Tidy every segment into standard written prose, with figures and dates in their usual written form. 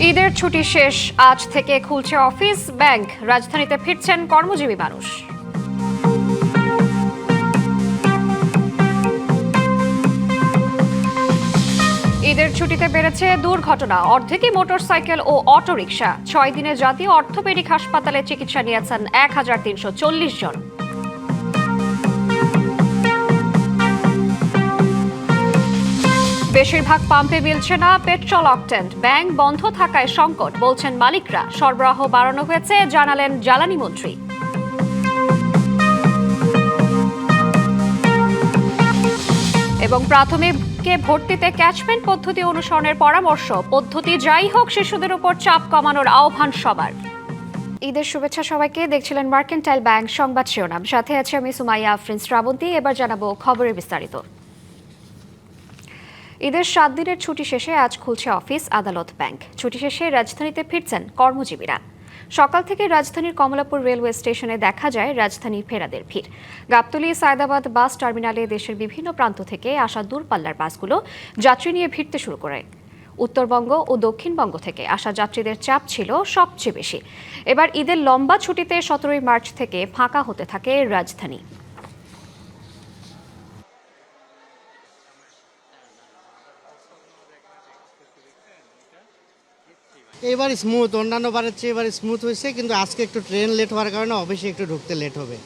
ঈদের ছুটি শেষ, আজ থেকে খুলছে অফিস, ব্যাংক। রাজধানীতে ফিরছেন কর্মজীবী মানুষ। ঈদের ছুটিতে বেড়েছে দুর্ঘটনা, অর্ধেকই মোটরসাইকেল ও অটোরিকশা। 6 দিনে জাতীয় অর্থোপেডিক হাসপাতালে চিকিৎসা নিয়েছেন 1340 জন। বেশিরভাগ পাম্পে মিলছে না পেট্রোল অকটেন। ব্যাংক বন্ধ থাকায় সংকট, বলছেন মালিকরা। সরবরাহ বাড়ানো হয়েছে, জানালেন জ্বালানি মন্ত্রী। এবং প্রাথমিকে ভর্তিতে ক্যাচমেন্ট পদ্ধতি অনুসরণের পরামর্শ। পদ্ধতি যাই হোক, শিশুদের উপর চাপ কমানোর আহ্বান সবার। ঈদের শুভেচ্ছা সবাইকে। দেখছিলেন মার্কেন্টাইল ব্যাংক সংবাদ শিরোনাম, সাথে আছে আমি সুমাইয়া আফরিন শ্রাবন্তী। এবার জানাবো খবরের বিস্তারিত। ঈদের 7 দিনের ছুটি শেষে আজ খুলছে অফিস, আদালত, ব্যাংক। ছুটি শেষে রাজধানীতে ফিরছেন কর্মজীবীরা। সকাল থেকে রাজধানীর কমলাপুর রেলওয়ে স্টেশনে দেখা যায় রাজধানী ফেরাদের ভিড়। গাবতলী সায়দাবাদ বাস টার্মিনালে দেশের বিভিন্ন প্রান্ত থেকে আসা দূরপাল্লার বাসগুলো যাত্রী নিয়ে ভিড়তে শুরু করে। উত্তরবঙ্গ ও দক্ষিণবঙ্গ থেকে আসা যাত্রীদের চাপ ছিল সবচেয়ে বেশি। এবার ঈদের লম্বা ছুটিতে 17 মার্চ থেকে ফাঁকা হতে থাকে রাজধানী। এবার স্মুথ, অন্যান্য বারের চেয়ে এবার স্মুথ হয়েছে, কিন্তু আজকে একটু ট্রেন লেট হওয়ার কারণে অফিসে একটু ঢুকতে লেট হবে।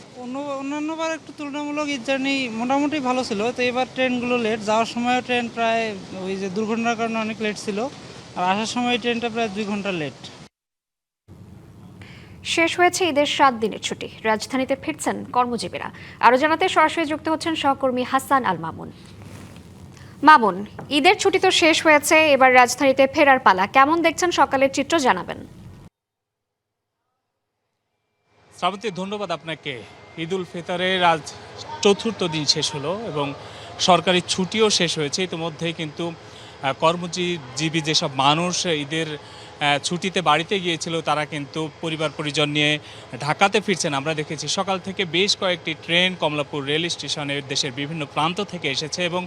অন্যান্য বার একটু তুলনামূলক ঈদ জার্নি মোটামুটি ভালো ছিল। তো এবার ট্রেনগুলো লেট, যাওয়ার সময়ও ট্রেন প্রায় ওই যে দুর্ঘটনার কারণে অনেক লেট ছিল, আর আসার সময় ট্রেনটা প্রায় 2 ঘন্টা লেট। শেষ হয়েছে ঈদের 7 দিনের ছুটি, রাজধানীতে ফিরছেন কর্মজীবীরা। আরো জানাতে সরাসরি যুক্ত হচ্ছেন সহকর্মী হাসান আল মামুন। মামুন, ঈদের ছুটি তো শেষ হয়েছে, এবার রাজধানীতে ফেরার পালা। কেমন দেখছেন সকালের চিত্র, জানাবেন। শ্রাবন্তী, ধন্যবাদ আপনাকে। ঈদ উল ফিতরের আজ 4র্থ দিন শেষ হলো এবং সরকারি ছুটিও শেষ হয়েছে। ইতিমধ্যেই কিন্তু কর্মজীবী যেসব মানুষ ঈদের ছুটিতে বাড়িতে গিয়েছিল, তারা কিন্তু পরিবার পরিজন নিয়ে ঢাকাতে ফিরছেন। আমরা দেখেছি সকাল থেকে বেশ কয়েকটি ট্রেন কমলাপুর রেল স্টেশনে দেশের বিভিন্ন প্রান্ত থেকে এসেছে এবং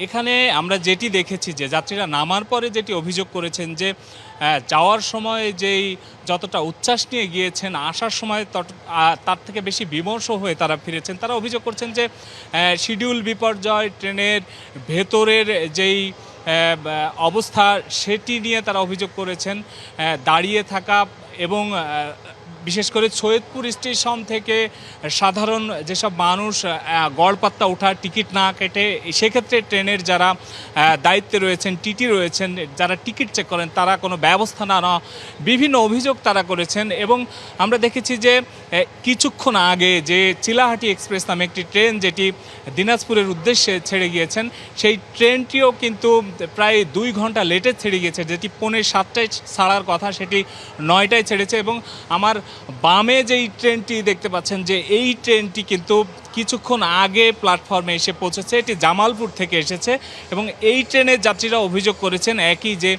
এখানে আমরা যেটি দেখেছি যে যাত্রীরা নামার পরে যেটি অভিযোগ করেছেন যে যাওয়ার সময় যেই যতটা উচ্ছ্বাস নিয়ে গিয়েছেন, আসার সময় তার থেকে বেশি বিমর্ষ হয়ে তারা ফিরেছেন। তারা অভিযোগ করছেন যে শিডিউল বিপর্যয়, ট্রেনের ভেতরের যেই অবস্থা সেটি নিয়ে তারা অভিযোগ করেছেন। দাঁড়িয়ে থাকা এবং বিশেষ করে সৈয়দপুর স্টেশন থেকে সাধারণ যেসব মানুষ গড়পাত্তা ওঠার টিকিট না কেটে, সেক্ষেত্রে ট্রেনের যারা দায়িত্বে রয়েছেন, টিটি রয়েছেন, যারা টিকিট চেক করেন, তারা কোনো ব্যবস্থা না নেওয়া, বিভিন্ন অভিযোগ তারা করেছেন। এবং আমরা দেখেছি যে কিছুক্ষণ আগে যে চিলাহাটি এক্সপ্রেস নামে একটি ট্রেন যেটি দিনাজপুরের উদ্দেশ্যে ছেড়ে গিয়েছেন, সেই ট্রেনটিও কিন্তু প্রায় 2 ঘন্টা লেটে ছেড়ে গিয়েছে। যেটি 6:45-টায় ছাড়ার কথা, সেটি 9টায় ছেড়েছে। এবং আমার বামে যেই ট্রেনটি দেখতে পাচ্ছেন, যে এই ট্রেনটি কিন্তু কিছুক্ষণ আগে প্ল্যাটফর্মে এসে পৌঁছেছে। এটি জামালপুর থেকে এসেছে এবং এই ট্রেনের যাত্রীরা অভিযোগ করেছেন একই, যে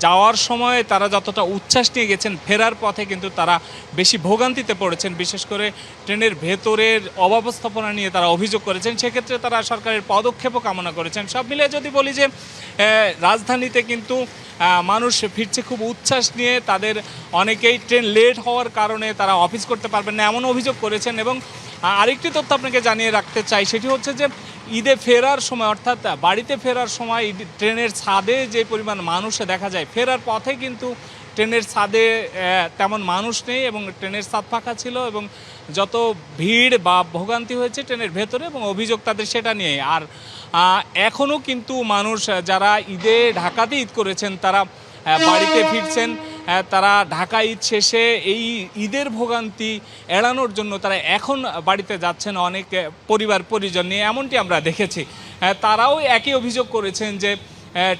যাওয়ার সময় তারা যতটা উচ্ছ্বাস নিয়ে গেছেন, ফেরার পথে কিন্তু তারা বেশি ভোগান্তিতে পড়েছেন। বিশেষ করে ট্রেনের ভেতরের অব্যবস্থাপনা নিয়ে তারা অভিযোগ করেছেন। সেক্ষেত্রে তারা সরকারের পদক্ষেপও কামনা করেছেন। সব মিলিয়ে যদি বলি যে রাজধানীতে কিন্তু মানুষ ফিরছে খুব উচ্ছ্বাস নিয়ে। তাদের অনেকেই ট্রেন লেট হওয়ার কারণে তারা অফিস করতে পারবেন না, এমন অভিযোগ করেছেন। এবং আরেকটি তথ্য আপনাকে জানিয়ে রাখতে চাই, সেটি হচ্ছে যে ঈদে ফেরার সময়, অর্থাৎ বাড়িতে ফেরার সময় ট্রেনের ছাদে যে পরিমাণ মানুষ দেখা যায়, ফেরার পথে কিন্তু ট্রেনের ছাদে তেমন মানুষ নেই এবং ট্রেনের ছাদ ফাঁকা ছিল। এবং যত ভিড় বা ভোগান্তি হয়েছে ট্রেনের ভেতরে, এবং অভিযোগ তাদের সেটা নিয়ে। আর এখনও কিন্তু মানুষ যারা ঈদে ঢাকাতে ঈদ করেছেন, তারা বাড়িতে ফিরছেন। তারা ঢাকা ঈদ শেষে এই ঈদের ভোগান্তি এড়ানোর জন্য তারা এখন বাড়িতে যাচ্ছেন অনেক পরিবার পরিজন নিয়ে, এমনটি আমরা দেখেছি। তারাও একই অভিযোগ করেছেন যে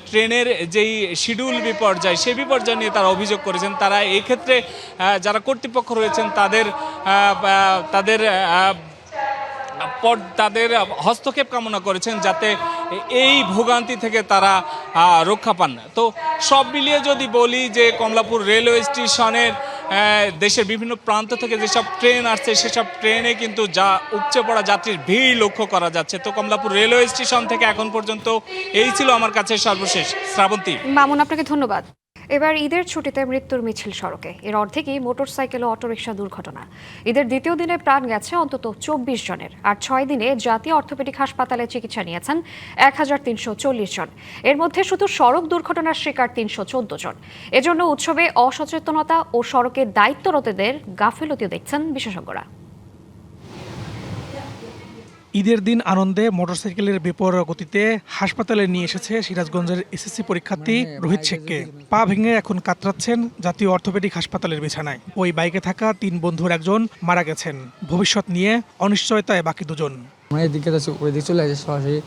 ট্রেনের যেই শিডিউল বিপর্যয়, সেই বিপর্যয় নিয়ে তারা অভিযোগ করেছেন। তারা এই ক্ষেত্রে যারা কর্তৃপক্ষ রয়েছেন তাদের হস্তক্ষেপ কামনা করেছেন, যাতে এই ভোগান্তি থেকে তারা রক্ষা পান। তো সব মিলিয়ে যদি বলি যে কমলাপুর রেলওয়ে স্টেশনের দেশের বিভিন্ন প্রান্ত থেকে যেসব ট্রেন আসছে, সেসব ট্রেনে কিন্তু উপচে পড়া যাত্রীর ভিড় লক্ষ্য করা যাচ্ছে। তো কমলাপুর রেলওয়ে স্টেশন থেকে এখন পর্যন্ত এই ছিল আমার কাছে সর্বশেষ। শ্রাবন্তী। মামুন, আপনাকে ধন্যবাদ। এবার ঈদের ছুটিতে মৃত্যুর মিছিল সড়কে, এর অর্ধেকই মোটরসাইকেল ও অটোরিকশা দুর্ঘটনা। ঈদের দ্বিতীয় দিনে প্রাণ গেছে অন্তত 24 জনের, আর 6 দিনে জাতীয় অর্থোপেডিক হাসপাতালে চিকিৎসা নিয়েছেন 1340 জন। এর মধ্যে শুধু সড়ক দুর্ঘটনার শিকার 314 জন। এজন্য উৎসবে অসচেতনতা ও সড়কে দায়িত্বরতদের গাফিলতিও দেখছেন বিশেষজ্ঞরা। ঈদের দিন আনন্দে মোটরসাইকেলের বেপরোয়া গতিতে হাসপাতালে নিয়ে এসেছে সিরাজগঞ্জের এসএসসি পরীক্ষার্থী রোহিত শেখকে। পা ভেঙে এখন কাতরাচ্ছেন জাতীয় অর্থোপেডিক হাসপাতালের বিছানায়। ওই বাইকে থাকা 3 বন্ধুর একজন মারা গেছেন। ভবিষ্যৎ নিয়ে অনিশ্চয়তায় বাকি দুজন। আমরা এদিকে ওইদিকে চলে আসে, সরাসরি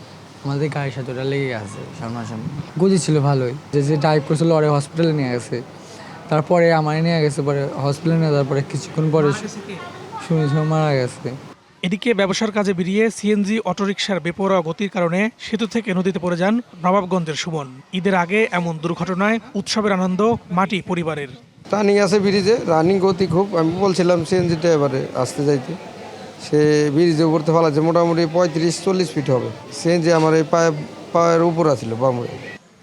আমাদের গাড়ির সাথে ওটা লেগে গেছে সামনাসামনি। গতি ছিল ভালোই, যে ড্রাইভ করছিল ওরে হসপিটালে নিয়ে গেছে, তারপরে আমার নিয়ে গেছে, পরে হসপিটালে নিয়ে যাওয়ার পরে কিছুক্ষণ পরে শুনেছি মারা গেছে। এদিকে ব্যবসার কাজে বেরিয়ে সিএনজি অটোরিকশার বেপরোয়া গতির কারণে সেতু থেকে নদীতে পড়ে যান নবাবগঞ্জের সুমন। ঈদের আগে এমন দুর্ঘটনায় উৎসবের আনন্দ মাটি পরিবারের। টার্নিং আছে ব্রিজে, রানিং গতি খুব। আমি বলছিলাম সিএনজি ড্রাইভারে আসতে যাইতে, সে ব্রিজে উপরতে ফেলাচ্ছে, মোটামুটি 35-40 ফিট হবে। সিএনজি আমার এই পায়ের উপর আছিল বামে।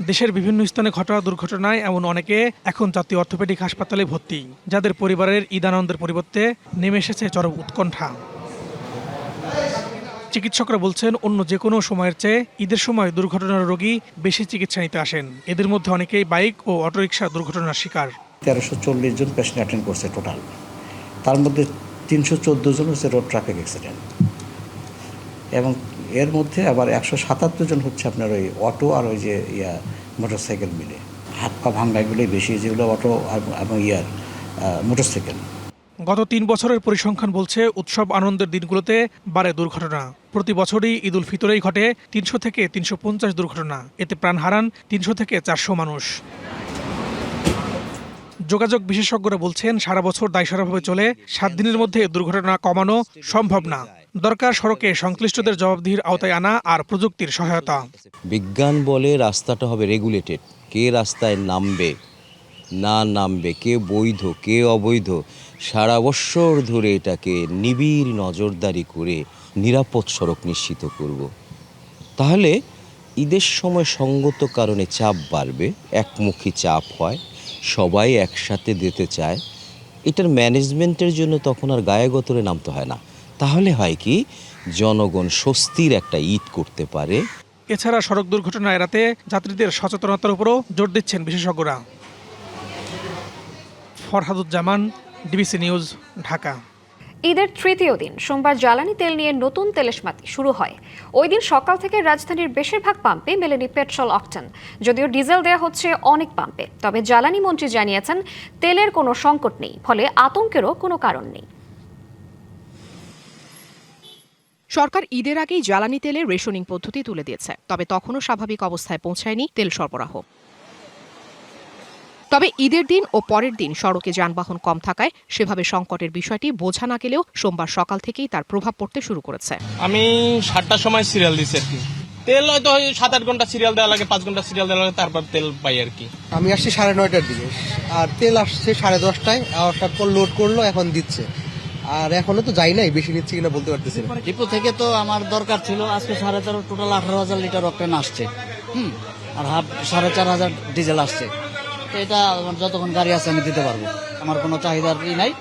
দেশের বিভিন্ন স্থানে ঘটা দুর্ঘটনায় এমন অনেকে এখন জাতীয় অর্থোপেডিক হাসপাতালে ভর্তি, যাদের পরিবারের ঈদ আনন্দের পরিবর্তে নেমে এসেছে চরম উৎকণ্ঠা। চিকিৎসকরা বলছেন, অন্য যে কোনো সময়ের চেয়ে ঈদের সময় দুর্ঘটনার রোগী বেশি চিকিৎসা নিতে আসেন। এদের মধ্যে অনেকেই বাইক ও অটোরিকশা দুর্ঘটনার শিকার। 1340 জন পেশেন্ট অ্যাটেন্ড করছে টোটাল, তার মধ্যে 314 জন হচ্ছে রোড ট্রাফিক অ্যাক্সিডেন্ট, এবং এর মধ্যে আবার 177 জন হচ্ছে আপনার ওই অটো আর ওই যে মোটরসাইকেল মিলে। হাত পা ভাঙ্গাগুলোই বেশি, যেগুলো অটো এবং মোটরসাইকেল। গত 3 বছরের পরিসংখ্যান বলছে, উৎসব আনন্দের দিনগুলোতে বাড়ে দুর্ঘটনা। প্রতি বছরই ঈদ উল ফিতরেই ঘটে 300 থেকে 350 দুর্ঘটনা। এতে প্রাণ হারান 300 থেকে 400 মানুষ। যোগাযোগ বিশেষজ্ঞরা বলছেন, সারা বছর দায়সারাভাবে চলে 7 দিনের মধ্যে দুর্ঘটনা কমানো সম্ভব না। দরকার সড়কে সংশ্লিষ্টদের জবাবদিহির আওতায় আনা আর প্রযুক্তির সহায়তা। বিজ্ঞান বলে রাস্তাটা হবে রেগুলেটেড, কে রাস্তায় নামবে না নামবে, কে বৈধ কে অবৈধ, সারা বছর ধরে এটাকে নিবিড় নজরদারি করে নিরাপদ সড়ক নিশ্চিত করব। তাহলে ঈদের সময় সঙ্গত কারণে চাপ বাড়বে, একমুখী চাপ হয়, সবাই একসাথে দিতে চায়। এটার ম্যানেজমেন্টের জন্য তখন আর গায়ে গতরে নামতে হয় না। তাহলে হয় কি, জনগণ স্বস্তির একটা ঈদ করতে পারে। এছাড়া সড়ক দুর্ঘটনা এড়াতে যাত্রীদের সচেতনতার উপরও জোর দিচ্ছেন বিশেষজ্ঞরা। Farhaduzzaman, DBC news, Dhaka. ঈদের তৃতীয় দিন সোমবার জ্বালানি তেল নিয়ে নতুন তেলেশমাতি শুরু হয়। ওই দিন সকাল থেকে রাজধানীর বেশিরভাগ পাম্পে মেলেনি পেট্রোল অকটেন। যদিও ডিজেল দেয়া হচ্ছে অনেক পাম্পে, তবে জ্বালানি মন্ত্রী জানিয়েছেন তেলের কোনো সংকট নেই, ফলে আতঙ্কেরও কোনো কারণ নেই। সরকার ঈদের আগেই জ্বালানি তেলের রেশনিং পদ্ধতি তুলে দিয়েছে, তবে তখনও স্বাভাবিক অবস্থায় পৌঁছায়নি তেল সরবরাহ। তবে ঈদের দিন ও পরের দিন সড়কে যানবাহন কম থাকায় সেভাবে সংকটের বিষয়টি বোঝা না গেলেও সোমবার সকাল থেকেই তার প্রভাব পড়তে শুরু করেছে। আমি 7টার সময় সিরিয়াল দিচ্ছি আর কি। তেল হয়তো 7-8 ঘন্টা সিরিয়াল দেওয়া লাগে, 5 ঘন্টা সিরিয়াল দেওয়া লাগে, তারপর তেল পাই আর কি। আমি আসছি 9:30টার দিকে, আর তেল আসছে 10:30টায়। হঠাৎ করে লোড করলো, এখন দিচ্ছে। আর এখনো তো যাই নাই, বেশি নিচ্ছে কিনা বলতে পারতেছি না। ডিপো থেকে তো আমার দরকার ছিল আজকে 13.5 টোটাল 18,000 লিটার অকটেন আসছে, আর 4,500 ডিজেল আসছে। এটা যতক্ষণ গাড়ি আছে আমি দিতে পারবো, আমার কোনো চাহিদার নাই,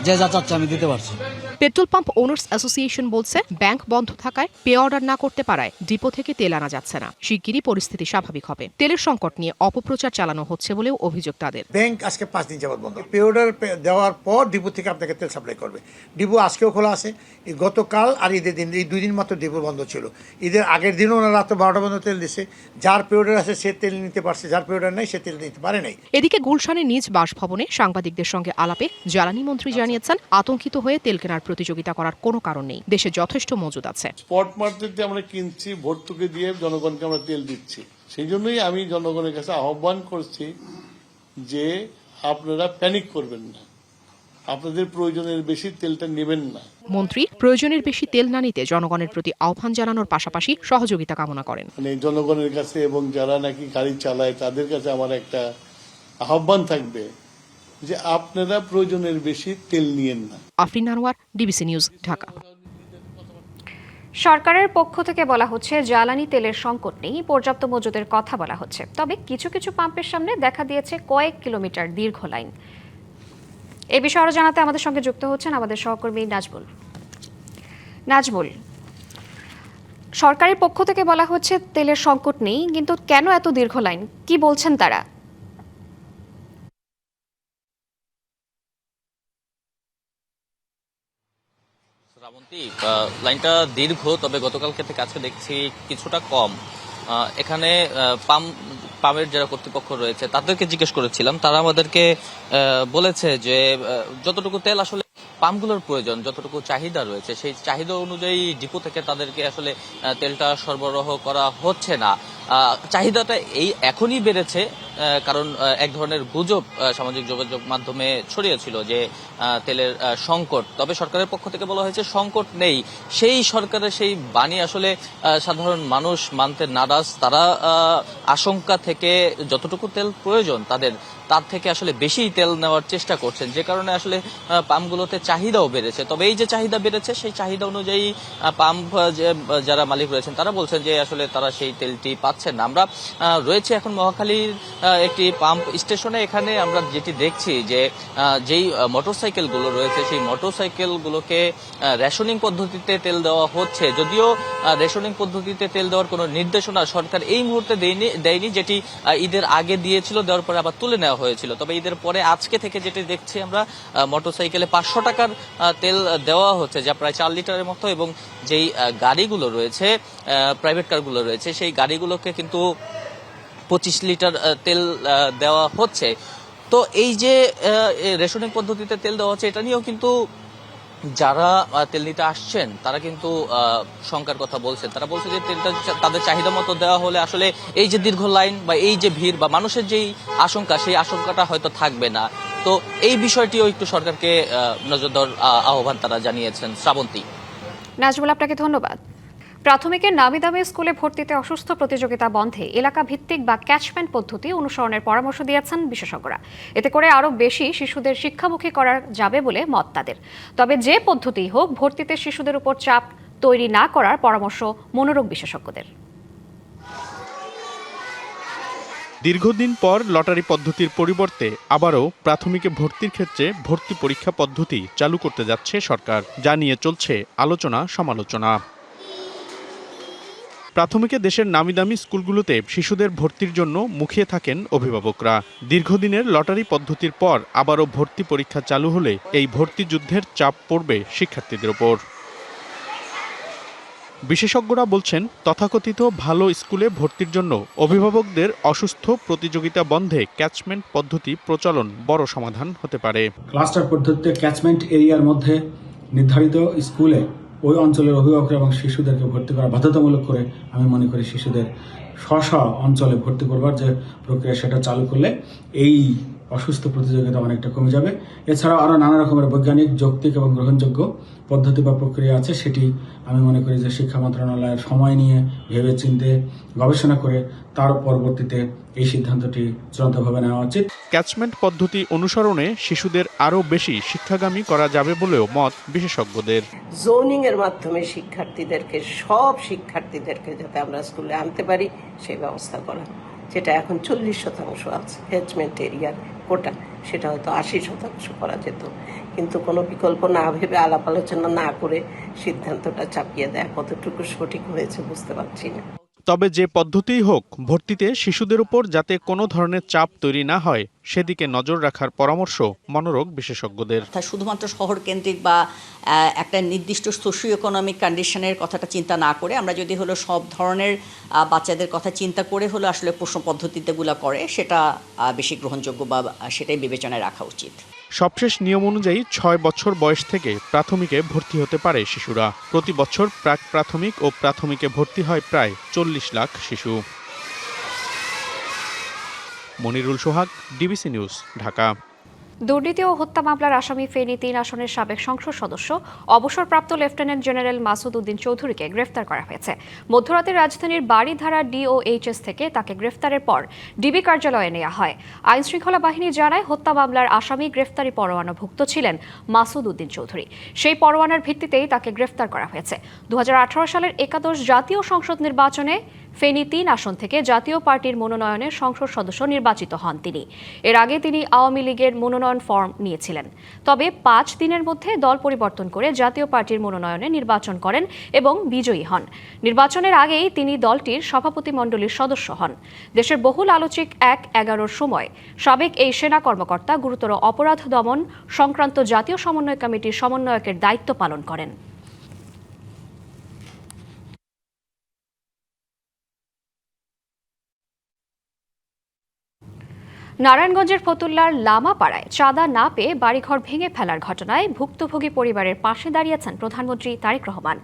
যে যা চাচ্ছে আমি দিতে পারছি। পেট্রোল পাম্প ওনার্স অ্যাসোসিয়েশন বলছে, ব্যাংক বন্ধ থাকায় পে অর্ডার না করতে পারায় ডিপো থেকে তেল আনা যাচ্ছে না। শিগগিরই পরিস্থিতি স্বাভাবিক হবে। তেলের সংকট নিয়ে অপপ্রচার চালানো হচ্ছে বলেও অভিযোগ তাদের। ব্যাংক আজকে 5 দিন যাবত বন্ধ। পে অর্ডার দেওয়ার পর ডিপো থেকে আপনাকে তেল সাপ্লাই করবে। ডিপো আজকেও খোলা আছে, গতকাল আর ঈদের দিন, এই 2 দিন মাত্র ডিপো বন্ধ ছিল। ঈদের আগের দিনও ওনারা রাত 12টা পর্যন্ত তেল দিচ্ছে। যার পে অর্ডার আছে সে তেল নিতে পারছে, যার পে অর্ডার নেই সে তেল নিতে পারে নাই। এদিকে গুলশানের নিজ বাসভবনে সাংবাদিকদের সঙ্গে আলাপে জ্বালানি মন্ত্রী জানিয়েছেন, আতঙ্কিত হয়ে তেল কেনার প্রতিযোগিতা করার কোনো কারণ নেই, দেশে যথেষ্ট মজুদ আছে। স্পট মার্কেটে আমরা কিনছি, ভর্তুকি দিয়ে জনগণকে আমরা তেল দিচ্ছি। সেই জন্যই আমি জনগণের কাছে আহ্বান করছি যে আপনারা প্যানিক করবেন না, আপনাদের প্রয়োজনের বেশি তেলটা নেবেন না। মন্ত্রী প্রয়োজনের বেশি তেল না নিতে জনগণের প্রতি আহ্বান জানানোর পাশাপাশি সহযোগিতা কামনা করেন। মানে জনগণের কাছে এবং যারা নাকি গাড়ি চালায় তাদের কাছে আমার একটা আহ্বান থাকবে যে আপনারা প্রয়োজনের বেশি তেল নিয়েন না। Afrin Anwar, DBC news, Dhaka. সরকারের পক্ষ থেকে বলা হচ্ছে জ্বালানি তেলের সংকট নেই, পর্যাপ্ত মজুদের কথা বলা হচ্ছে। তবে কিছু কিছু পাম্পের সামনে দেখা দিয়েছে কয়েক কিলোমিটার দীর্ঘ লাইন। এ বিষয়ে আরো জানাতে আমাদের সঙ্গে যুক্ত হচ্ছেন আমাদের সহকর্মী নাজমুল। সরকারের পক্ষ থেকে বলা হচ্ছে তেলের সংকট নেই, কিন্তু কেন এত দীর্ঘ লাইন, কি বলছেন তারা? শ্রাবন্তী, লাইনটা দীর্ঘ, তবে গতকালকে থেকে আজকে দেখছি কিছুটা কম। এখানে পাম্পের যারা কর্তৃপক্ষ রয়েছে তাদেরকে জিজ্ঞেস করেছিলাম, তারা আমাদেরকে বলেছে যে যতটুকু তেল আসলে পাম্পগুলোর প্রয়োজন, যতটুকু চাহিদা রয়েছে সেই চাহিদা অনুযায়ী ডিপো থেকে তাদেরকে আসলে তেলটা সরবরাহ করা হচ্ছে না। চাহিদাটা এখনই বেড়েছে, কারণ এক ধরনের গুজব সামাজিক যোগাযোগ মাধ্যমে ছড়িয়েছিল যে তেলের সংকট। তবে সরকারের পক্ষ থেকে বলা হয়েছে সংকট নেই। সেই সরকারের সেই বাণী আসলে সাধারণ মানুষ মানতে নারাজ। তারা আশঙ্কা থেকে যতটুকু তেল প্রয়োজন তার থেকে আসলে বেশি তেল নেওয়ার চেষ্টা করছেন, যে কারণে আসলে পাম্পগুলোতে চাহিদাও বেড়েছে। তবে এই যে চাহিদা বেড়েছে সেই চাহিদা অনুযায়ী পাম্প যারা মালিক রয়েছেন তারা বলছেন যে আসলে তারা সেই তেলটি পাচ্ছেন না। আমরা রয়েছে এখন মহাখালীর একটি পাম্প স্টেশনে। এখানে আমরা যেটি দেখছি যে যেই মোটরসাইকেলগুলো রয়েছে সেই মোটরসাইকেলগুলোকে রেশনিং পদ্ধতিতে তেল দেওয়া হচ্ছে। যদিও রেশনিং পদ্ধতিতে তেল দেওয়ার কোনো নির্দেশনা সরকার এই মুহূর্তে দেয়নি, যেটি ঈদের আগে দিয়েছিল, দেওয়ার পরে আবার তুলে নেওয়া হয়েছিল। তবে ঈদের পরে আজকে থেকে যেটি দেখছি আমরা, মোটরসাইকেলে 500 টাকার তেল দেওয়া হচ্ছে, যা প্রায় 4 লিটারের মতো। এবং যেই গাড়িগুলো রয়েছে, প্রাইভেট কারগুলো রয়েছে, সেই গাড়িগুলোকে কিন্তু 25 লিটার তেল দেওয়া হচ্ছে। তো এই যে রেশনিং পদ্ধতিতে তেল দেওয়া হচ্ছে, এটা নিয়েও কিন্তু যারা তেল নিতে আসছেন তারা কিন্তু শঙ্কার কথা বলছেন। তারা বলছে যে তেলটা তাদের চাহিদা মতো দেওয়া হলে আসলে এই যে দীর্ঘ লাইন বা এই যে ভিড় বা মানুষের যেই আশঙ্কা, সেই আশঙ্কাটা হয়তো থাকবে না। তো এই বিষয়টিও একটু সরকারকে নজর দেওয়ার আহ্বান তারা জানিয়েছেন। শ্রাবন্তী। নাজমুল, আপনাকে ধন্যবাদ। প্রাথমিকের নামি দামি স্কুলে ভর্তিতে অসুস্থ প্রতিযোগিতা বন্ধে এলাকা ভিত্তিক বা ক্যাচমেন্ট পদ্ধতি অনুসরণের পরামর্শ দিয়েছেন বিশেষজ্ঞরা। এতে করে আরও বেশি শিশুদের শিক্ষামুখী করা যাবে বলে মত তাদের। তবে যে পদ্ধতিই হোক, ভর্তিতে শিশুদের উপর চাপ তৈরি না করার পরামর্শ মনোরোগ বিশেষজ্ঞদের। দীর্ঘদিন পর লটারি পদ্ধতির পরিবর্তে আবারও প্রাথমিকে ভর্তির ক্ষেত্রে ভর্তি পরীক্ষা পদ্ধতি চালু করতে যাচ্ছে সরকার, যা নিয়ে চলছে আলোচনা সমালোচনা। প্রাথমিকে দেশের নামিদামি স্কুলগুলোতে শিশুদের ভর্তির জন্য মুখিয়ে থাকেন অভিভাবকরা। দীর্ঘদিনের লটারি পদ্ধতির পর আবারও ভর্তি পরীক্ষা চালু হলে এই ভর্তি যুদ্ধের চাপ পড়বে শিক্ষার্থীদের ওপর। বিশেষজ্ঞরা বলছেন, তথাকথিত ভালো স্কুলে ভর্তির জন্য অভিভাবকদের অসুস্থ প্রতিযোগিতা বন্ধে ক্যাচমেন্ট পদ্ধতি প্রচলন বড় সমাধান হতে পারে। ক্লাস্টার পদ্ধতিতে ক্যাচমেন্ট এরিয়ার মধ্যে নির্ধারিত স্কুলে ওই অঞ্চলের অভিভাবকরা এবং শিশুদেরকে ভর্তি করা বাধ্যতামূলক করে আমি মনে করি শিশুদের স্ব অঞ্চলে ভর্তি করবার যে প্রক্রিয়া, সেটা চালু করলে এই অসুস্থ প্রতিযোগিতা অনেকটা কমে যাবে। এছাড়াও আরও নানা রকমের বৈজ্ঞানিক, যৌক্তিক এবং গ্রহণযোগ্য পদ্ধতি বা প্রক্রিয়া আছে, সেটি আমি মনে করি যে শিক্ষা মন্ত্রণালয়ের সময় নিয়ে ভেবে চিন্তে গবেষণা করে তার পরবর্তীতে এই সিদ্ধান্তটি চূড়ান্তভাবে নেওয়া উচিত। ক্যাচমেন্ট পদ্ধতি অনুসরণে শিশুদের আরও বেশি শিক্ষাগামী করা যাবে বলেও মত বিশেষজ্ঞদের। জোনিং এর মাধ্যমে সব শিক্ষার্থীদেরকে যাতে আমরা স্কুলে আনতে পারি সেই ব্যবস্থা করা, যেটা এখন 40% আছে ক্যাচমেন্ট এরিয়ার কোটা, সেটা হয়তো 80% করা যেত। কিন্তু কোনো বিকল্প না ভেবে, আলাপ আলোচনা না করে সিদ্ধান্তটা চাপিয়ে দেয়, কতটুকু সঠিক হয়েছে বুঝতে পারছি না। তবে যে পদ্ধতিই হোক, ভর্তিতে শিশুদের উপর যাতে কোনো ধরনের চাপ তৈরি না হয় সেদিকে নজর রাখার পরামর্শ মনোরোগ বিশেষজ্ঞদের। শুধুমাত্র শহর কেন্দ্রিক বা একটা নির্দিষ্ট সোশিও ইকোনমিক কন্ডিশনের কথাটা চিন্তা না করে, আমরা যদি হলো সব ধরনের বাচ্চাদের কথা চিন্তা করে হলো আসলে প্রশ্ন পদ্ধতিগুলো করে, সেটা বেশি গ্রহণযোগ্য বা সেটাই বিবেচনায় রাখা উচিত। সবশেষ নিয়ম অনুযায়ী 6 বছর বয়স থেকে প্রাথমিকে ভর্তি হতে পারে শিশুরা। প্রতি বছর প্রাক প্রাথমিক ও প্রাথমিকে ভর্তি হয় প্রায় 40 লাখ শিশু। মনিরুল সোহাগ, ডিবিসি নিউজ, ঢাকা। দুর্নীতি ও হত্যা মামলার আসামি ফেনী 3 আসনের সাবেক সংসদ সদস্য অবসরপ্রাপ্ত লেফটেন্যান্ট জেনারেল মাসুদ উদ্দিন চৌধুরীকে গ্রেফতার করা হয়েছে। মধ্যরাতে রাজধানীর বাড়িধারা ডিওএইচএস থেকে তাকে গ্রেফতারের পর ডিবি কার্যালয়ে নেওয়া হয়। আইনশৃঙ্খলা বাহিনী জানায়, হত্যা মামলার আসামি গ্রেফতারি পরোয়ানাভুক্ত ছিলেন মাসুদ উদ্দিন চৌধুরী। সেই পরোয়ানার ভিত্তিতেই তাকে গ্রেফতার করা হয়েছে। 2018 সালের একাদশ জাতীয় সংসদ নির্বাচনে ফেনী 3 আসন থেকে জাতীয় পার্টির মনোনয়নে সংসদ সদস্য নির্বাচিত হন তিনি। এর আগে তিনি আওয়ামী লীগের মনোনয়ন ফর্ম নিয়েছিলেন। তবে 5 দিনের মধ্যে দল পরিবর্তন করে জাতীয় পার্টির মনোনয়নে নির্বাচন করেন এবং বিজয়ী হন। নির্বাচনের আগেই তিনি দলটির সভাপতিমণ্ডলীর সদস্য হন। দেশের বহুল আলোচিত 1-11 সময় সাবেক এই সেনা কর্মকর্তা গুরুতর অপরাধ দমন সংক্রান্ত জাতীয় সমন্বয় কমিটির সমন্বয়কের দায়িত্ব পালন করেন। নারায়ণগঞ্জের ফতুল্লার লামাপাড়ায় চাঁদা না পেয়ে বাড়িঘর ভেঙে ফেলার ঘটনায় ভুক্তভোগী পরিবারের পাশে দাঁড়িয়েছেন প্রধানমন্ত্রী তারেক রহমান।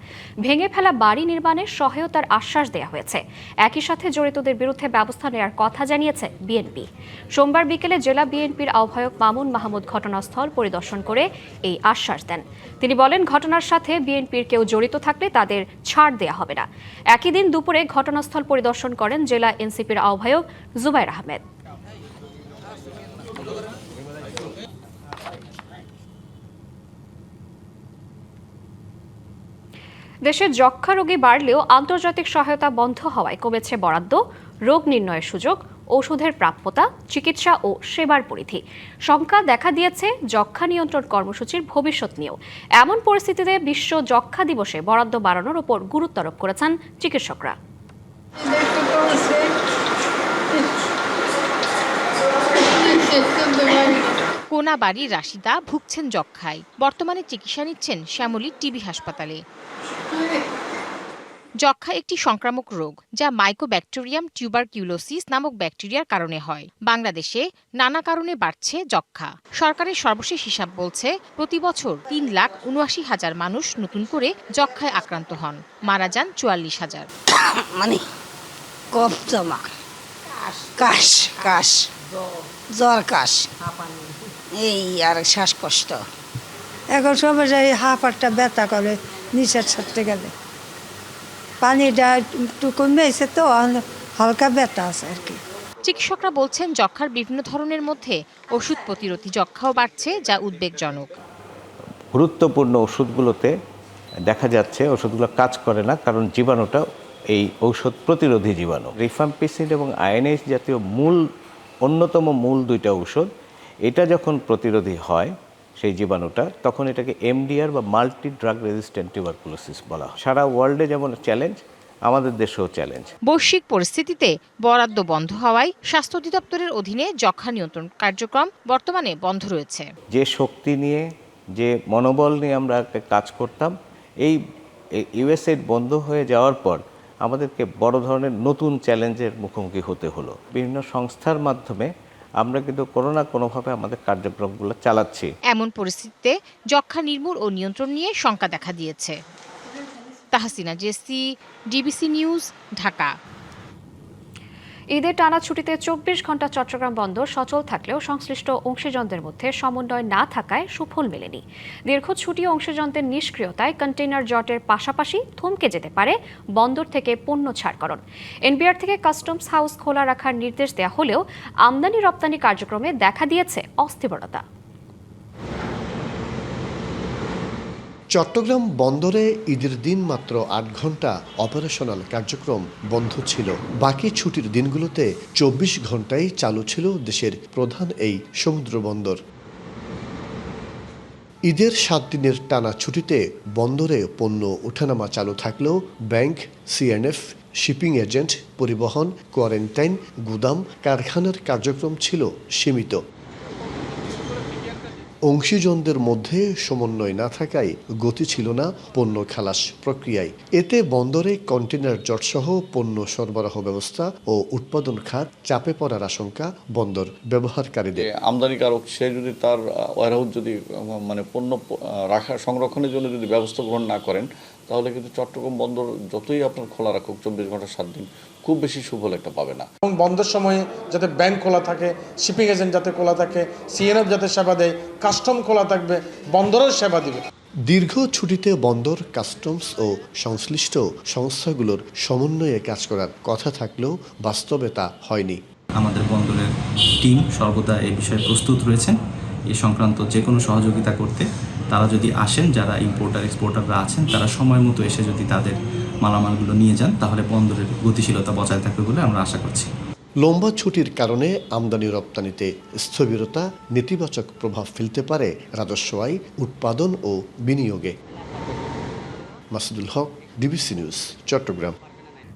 ভেঙে ফেলা বাড়ি নির্মাণে সহায়তার আশ্বাস দেওয়া হয়েছে। একই সাথে জড়িতদের বিরুদ্ধে ব্যবস্থা নেওয়ার কথা জানিয়েছে বিএনপি। সোমবার বিকেলে জেলা বিএনপির আহ্বায়ক মামুন মাহমুদ ঘটনাস্থল পরিদর্শন করে এই আশ্বাস দেন। তিনি বলেন, ঘটনার সাথে বিএনপির কেউ জড়িত থাকলে তাদের ছাড় দেওয়া হবে না। একই দিন দুপুরে ঘটনাস্থল পরিদর্শন করেন জেলা এনসিপির আহ্বায়ক জুবাইর আহমেদ। দেশে যক্ষ্মা রোগী বাড়লেও আন্তর্জাতিক সহায়তা বন্ধ হওয়ায় কমেছে বরাদ্দ, রোগ নির্ণয়ের সুযোগ, ওষুধের প্রাপ্যতা, চিকিৎসা ও সেবার পরিধি। শঙ্কা দেখা দিয়েছে যক্ষ্মা নিয়ন্ত্রণ কর্মসূচির ভবিষ্যৎ নিয়েও। এমন পরিস্থিতিতে বিশ্ব যক্ষ্মা দিবসে বরাদ্দ বাড়ানোর উপর গুরুত্ব আরোপ করেছেন চিকিৎসকরা। কোনাবাড়ির রাশিদা ভুগছেন যক্ষ্মায়। বর্তমানে চিকিৎসা নিচ্ছেন শ্যামলী টিবি হাসপাতালে। যক্ষ্মা একটি সংক্রামক রোগ যা মাইকোব্যাকটেরিয়াম টিউবারকিউলোসিস নামক ব্যাকটেরিয়ার কারণে হয়। বাংলাদেশে নানা কারণে বাড়ছে যক্ষ্মা। সরকারের সর্বশেষ হিসাব বলছে, প্রতি বছর 3,79,000 মানুষ নতুন করে যক্ষ্মায় আক্রান্ত হন। মারা যান 44,000। মানে কফ জমা, কাশ কাশ, জ্বর কাশ, এই আর শ্বাসকষ্ট। এখন সময় হাঁপারটা ব্যথা করে নিচে ছাড়তে গেলে। পানিটা একটু কমেছে তো হালকা ব্যথা আছে আর কি। চিকিৎসকরা বলছেন, যক্ষ্মার বিভিন্ন ধরনের মধ্যে ওষুধ প্রতিরোধী যক্ষ্মাও বাড়ছে, যা উদ্বেগজনক। গুরুত্বপূর্ণ ওষুধগুলোতে দেখা যাচ্ছে ওষুধগুলো কাজ করে না, কারণ জীবাণুটা এই ঔষধ প্রতিরোধী জীবাণু। রিফাম্পিসিন এবং আয়নেজ জাতীয় অন্যতম মূল 2টা ঔষধ, এটা যখন প্রতিরোধী হয় সেই জীবাণুটা, তখন এটাকে এমডিআর বা মাল্টি ড্রাগ রেজিস্ট্যান্ট টিউবারকুলোসিস বলা হয়। সারা ওয়ার্ল্ডে যেমন চ্যালেঞ্জ, আমাদের দেশেও চ্যালেঞ্জ। বৈশ্বিক পরিস্থিতিতে বরাদ্দ বন্ধ হওয়ায় স্বাস্থ্য অধিদপ্তরের অধীনে যক্ষ্মা নিয়ন্ত্রণ কার্যক্রম বর্তমানে বন্ধ রয়েছে। যে শক্তি নিয়ে, যে মনোবল নিয়ে আমরা কাজ করতাম, এই ইউএসএইড বন্ধ হয়ে যাওয়ার পর আমাদেরকে বড় ধরনের নতুন চ্যালেঞ্জের মুখোমুখি হতে হলো। বিভিন্ন সংস্থার মাধ্যমে আমরা কিন্তু কোনো না কোনোভাবে আমাদের কার্যক্রমগুলো চালাচ্ছি। এমন পরিস্থিতিতে যক্ষ্মা নির্মূল ও নিয়ন্ত্রণ নিয়ে শঙ্কা দেখা দিয়েছে। Tahsina Jessy, DBC news, Dhaka. ঈদের টানা ছুটিতে 24 ঘন্টা চট্টগ্রাম বন্দর সচল থাকলেও সংশ্লিষ্ট অংশীজনদের মধ্যে সমন্বয় না থাকায় সুফল মেলেনি। দীর্ঘ ছুটি ও অংশীজনদের নিষ্ক্রিয়তায় কন্টেইনার জটের পাশাপাশি থমকে যেতে পারে বন্দর থেকে পণ্য ছাড়করণ। এনবিআর থেকে কাস্টমস হাউস খোলা রাখার নির্দেশ দেওয়া হলেও আমদানি রপ্তানি কার্যক্রমে দেখা দিয়েছে অস্থিরতা। চট্টগ্রাম বন্দরে ঈদের দিন মাত্র 8 ঘন্টা অপারেশনাল কার্যক্রম বন্ধ ছিল। বাকি ছুটির দিনগুলোতে 24 ঘন্টাই চালু ছিল দেশের প্রধান এই সমুদ্র বন্দর। ঈদের 7 দিনের টানা ছুটিতে বন্দরে পণ্য ওঠানামা চালু থাকলেও ব্যাংক, সিএনএফ, শিপিং এজেন্ট, পরিবহন, কোয়ারেন্টাইন, গুদাম, কারখানার কার্যক্রম ছিল সীমিত। অংশীজনদের মধ্যে সমন্বয় না থাকায় গতি ছিল না পণ্য খালাস প্রক্রিয়ায়। এতে বন্দরে কন্টেইনার জটসহ পণ্য সরবরাহ ব্যবস্থা ও উৎপাদন খাত চাপে পড়ার আশঙ্কা বন্দর ব্যবহারকারীদের। আমদানিকারক সে যদি তার ওয়ারহাউস যদি মানে পণ্য রাখা সংরক্ষণের জন্য যদি ব্যবস্থা গ্রহণ না করেন, তাহলে কিন্তু চট্টগ্রাম বন্দর যতই আপনার খোলা রাখুক 24 ঘন্টা 7 দিন খুব বেশি সুফল একটা পাবে না। এবং বন্ধের সময়ে যাতে ব্যাংক খোলা থাকে, শিপিং এজেন্ট যাতে খোলা থাকে, সিএনএফ যাতে সেবা দেয়, কাস্টম খোলা থাকবে, বন্দরের সেবা দিবে। দীর্ঘ ছুটিতে বন্দর, কাস্টমস ও সংশ্লিষ্ট সংস্থাগুলোর সমন্বয়ে কাজ করার কথা থাকলেও বাস্তবে তা হয়নি। আমাদের বন্দরের টিম সর্বদা এই বিষয়ে প্রস্তুত রয়েছেন এ সংক্রান্ত যে কোনো সহযোগিতা করতে। তারা যদি আসেন, যারা ইম্পোর্টার এক্সপোর্টাররা আছেন, তারা সময় মতো এসে যদি তাদের মালামালগুলো নিয়ে যান, তাহলে বন্দরের গতিশীলতা বজায় থাকবে বলে আমরা আশা করছি। লম্বা ছুটির কারণে আমদানি রপ্তানিতে স্থবিরতা নেতিবাচক প্রভাব ফেলতে পারে রাজস্ব আয়, উৎপাদন ও বিনিয়োগে। মাসুদুল হক, ডিবিসি নিউজ, চট্টগ্রাম।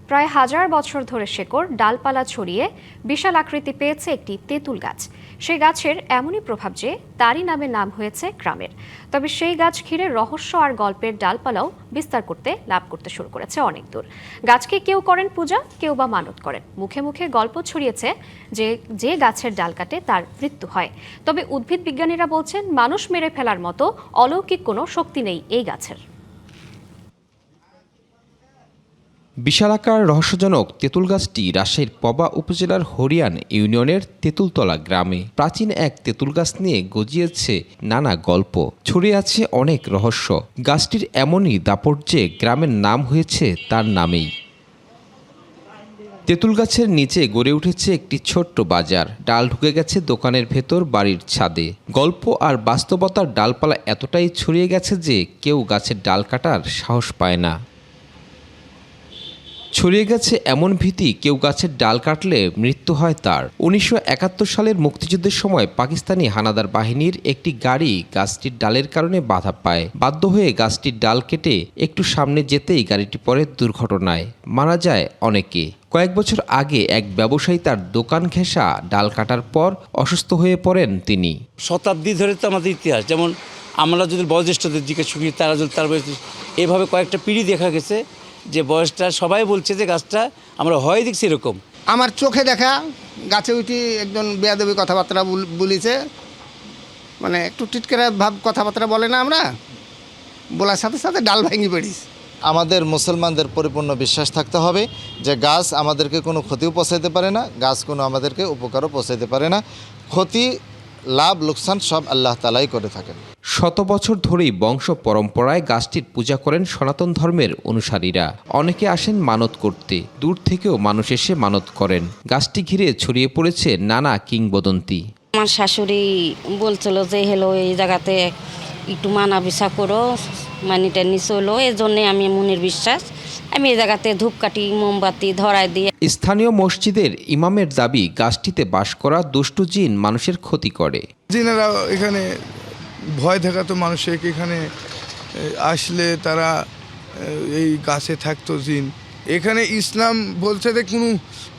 প্রায় 1000 বছর ধরে শেকড় ডালপালা ছড়িয়ে বিশাল আকৃতি পেয়েছে একটি তেঁতুল গাছ। সেই গাছের এমনই প্রভাব যে তারই নামে নাম হয়েছে গ্রামের। তবে সেই গাছ ঘিরে রহস্য আর গল্পের ডালপালাও বিস্তার লাভ করতে শুরু করেছে অনেক দূর। গাছকে কেউ করেন পূজা, কেউ বা মানত করেন। মুখে মুখে গল্প ছড়িয়েছে যে গাছের ডাল কাটে তার মৃত্যু হয়। তবে উদ্ভিদ বিজ্ঞানীরা বলছেন মানুষ মেরে ফেলার মতো অলৌকিক কোনো শক্তি নেই এই গাছের। বিশালাকার রহস্যজনক তেঁতুল গাছটি রাজশাহীর পবা উপজেলার হরিয়ান ইউনিয়নের তেঁতুলতলা গ্রামে। প্রাচীন এক তেঁতুল গাছ নিয়ে গজিয়েছে নানা গল্প, ছড়িয়ে আছে অনেক রহস্য। গাছটির এমনই দাপট যে গ্রামের নাম হয়েছে তার নামেই। তেঁতুল গাছের নিচে গড়ে উঠেছে একটি ছোট্ট বাজার। ডাল ঢুকে গেছে দোকানের ভেতর, বাড়ির ছাদে। গল্প আর বাস্তবতার ডালপালা এতটাই ছড়িয়ে গেছে যে কেউ গাছের ডাল কাটার সাহস পায় না। ছড়িয়ে গেছে এমন ভীতি, কেউ গাছের ডাল কাটলে মৃত্যু হয় তার। 1971 সালের মুক্তিযুদ্ধের সময় পাকিস্তানি হানাদার বাহিনীর একটি গাড়ি গাছটির ডালের কারণে বাধা পায়। বাধ্য হয়ে গাছটির ডাল কেটে একটু সামনে যেতেই গাড়িটি পড়ে দুর্ঘটনায়, মারা যায় অনেকে। কয়েক বছর আগে এক ব্যবসায়ী তার দোকান ঘেঁষা ডাল কাটার পর অসুস্থ হয়ে পড়েন তিনি। শতাব্দী ধরে তো আমাদের ইতিহাস, যেমন আমরা যদি বয়োজ্যেষ্ঠদের জিজ্ঞেস করি, তারা যদি তার এভাবে কয়েকটা পিঁড়ি দেখা গেছে যে বয়সটা সবাই বলছে যে গাছটা আমরা হয় দেখছি এরকম। আমার চোখে দেখা গাছে উঠি একজন বেয়াদবি কথাবার্তা বলিছে, মানে একটু টিটকেরা ভাব কথাবার্তা বলে না, আমরা বলার সাথে সাথে ডাল ভাঙি পড়িস। আমাদের মুসলমানদের পরিপূর্ণ বিশ্বাস থাকতে হবে যে গাছ আমাদেরকে কোনো ক্ষতিও পৌঁছাইতে পারে না, গাছ কোনো আমাদেরকে উপকারও পৌঁছাইতে পারে না। ক্ষতি, লাভ, লোকসান সব আল্লাহ তাআলাই করে থাকেন। শত বছর ধরেই বংশ পরম্পরায় গাছটির পূজা করেন সনাতন ধর্মের অনুসারীরা। অনেকে আসেন মানত করতে, দূর থেকেও মানুষ এসে মানত করেন। গাছটি ঘিরে ছড়িয়ে পড়েছে নানা কিংবদন্তি। আমার শাশুড়ি বলছিল যে হেলো এই জায়গাতে একটু মানা বিচার করো, মানিটা নিচে হলো, এই জন্যে আমি মনের বিশ্বাস আমি এই জায়গাতে ধূপকাঠি মোমবাতি ধরায় দিয়ে। স্থানীয় মসজিদের ইমামের দাবি, গাছটিতে বাস করা দুষ্টু জিন মানুষের ক্ষতি করে। জিনেরা এখানে ভয় দেখাতো মানুষের, এখানে আসলে তারা এই গাছে থাকতো জিন। এখানে ইসলাম বলছে যে কোনো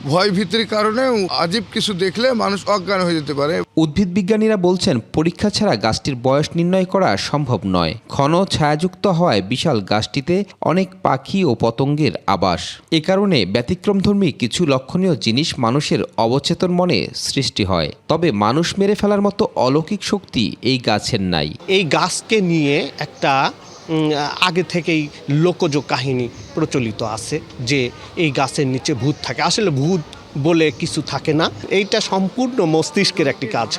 ভয় ভীতির কারণে আজীব কিছু দেখলে মানুষ অজ্ঞান হয়ে যেতে পারে। উদ্ভিদ বিজ্ঞানীরা বলছেন পরীক্ষা ছাড়া গাছটির বয়স নির্ণয় করা সম্ভব নয়। ঘন ছায়াযুক্ত হওয়ায় বিশাল গাছটিতে অনেক পাখি ও পতঙ্গের আবাস। এ কারণে ব্যতিক্রমধর্মী কিছু লক্ষণীয় জিনিস মানুষের অবচেতন মনে সৃষ্টি হয়। তবে মানুষ মেরে ফেলার মতো অলৌকিক শক্তি এই গাছের নাই। এই গাছকে নিয়ে একটা আগে থেকেই লোকজ কাহিনী প্রচলিত আছে যে এই গাছের নিচে ভূত থাকে। আসলে ভূত বলে কিছু থাকে না, এইটা সম্পূর্ণ মস্তিষ্কের একটি কাজ।